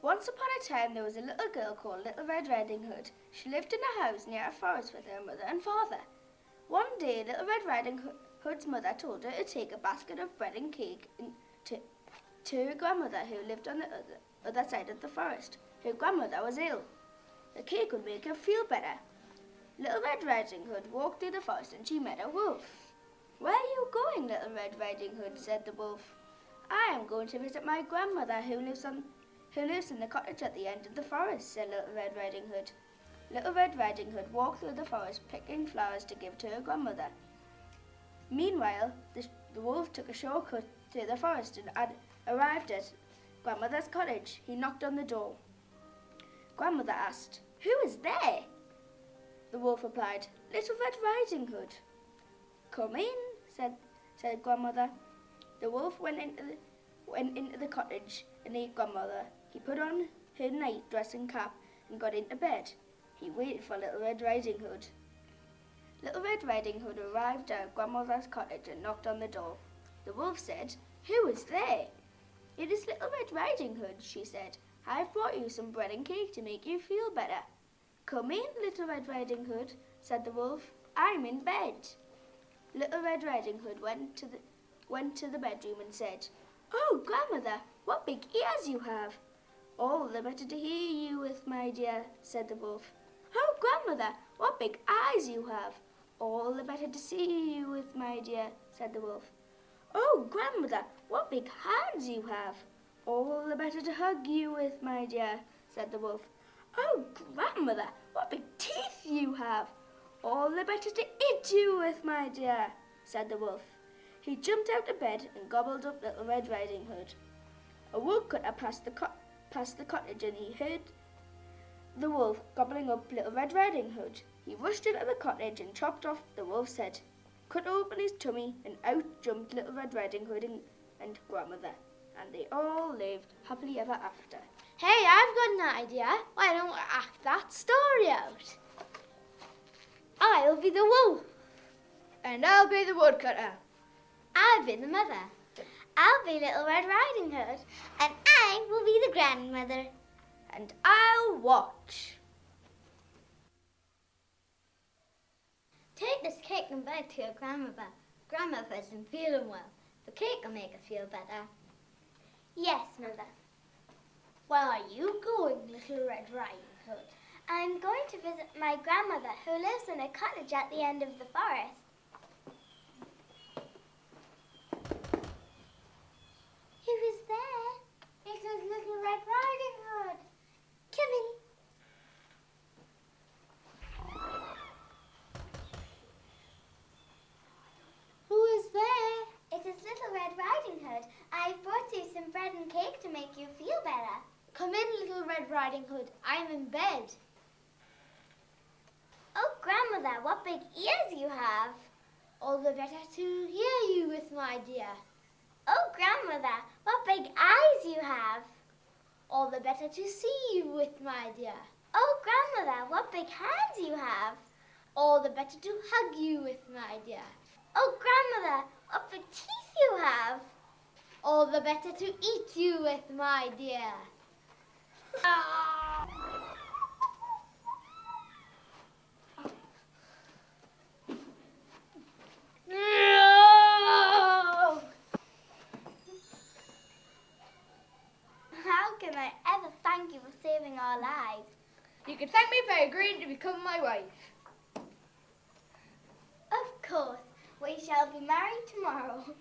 Once upon a time there was a little girl called Little Red Riding Hood. She lived in a house near a forest with her mother and father. One day Little Red Riding Hood's mother told her to take a basket of bread and cake to her grandmother who lived on the other side of the forest. Her grandmother was ill. The cake would make her feel better. Little Red Riding Hood walked through the forest and she met a wolf. "Where are you going, Little Red Riding Hood?" said the wolf. "I am going to visit my grandmother who lives in the cottage at the end of the forest," said Little Red Riding Hood. Little Red Riding Hood walked through the forest picking flowers to give to her grandmother. Meanwhile, the wolf took a shortcut through the forest and arrived at grandmother's cottage. He knocked on the door. Grandmother asked, "Who is there?" The wolf replied, "Little Red Riding Hood." "Come in," said grandmother. The wolf went into the cottage and ate grandmother. He put on her night dress and cap and got into bed. He waited for Little Red Riding Hood. Little Red Riding Hood arrived at grandmother's cottage and knocked on the door. The wolf said, "Who is there?" "It is Little Red Riding Hood," she said. "I've brought you some bread and cake to make you feel better." "Come in, Little Red Riding Hood," said the wolf. "I'm in bed." Little Red Riding Hood went to the bedroom and said, "Oh, grandmother, what big ears you have!" "All the better to hear you with, my dear," said the wolf. "Oh, grandmother, what big eyes you have!" "All the better to see you with, my dear," said the wolf. "Oh, grandmother, what big hands you have!" "All the better to hug you with, my dear," said the wolf. "Oh, grandmother, what big teeth you have!" "All the better to eat you with, my dear," said the wolf. He jumped out of bed and gobbled up Little Red Riding Hood. A woodcutter passed the cottage and he heard the wolf gobbling up Little Red Riding Hood. He rushed into the cottage and chopped off the wolf's head, cut open his tummy, and out jumped Little Red Riding Hood and grandmother. And they all lived happily ever after. Hey, I've got an idea. Why don't we act that story out? I'll be the wolf. And I'll be the woodcutter. I'll be the mother. I'll be Little Red Riding Hood. And I will be the grandmother. And I'll watch. Take this cake and bake to your grandmother. Grandmother isn't feeling well. The cake will make her feel better. Yes, Mother. Where are you going, Little Red Riding Hood? I'm going to visit my grandmother who lives in a cottage at the end of the forest. Who is there? It is Little Red Riding Hood. Come in. Who is there? It is Little Red Riding Hood. I've brought you some bread and cake to make you feel better. Come in, Little Red Riding Hood. I'm in bed. Oh, grandmother, what big ears you have. All the better to hear you with, my dear. Oh, grandmother, what big eyes you have. All the better to see you with, my dear. Oh, grandmother, what big hands you have. All the better to hug you with, my dear. Oh, grandmother, what big teeth you have. All the better to eat you with, my dear. How can I ever thank you for saving our lives? You can thank me by agreeing to become my wife. Of course, we shall be married tomorrow.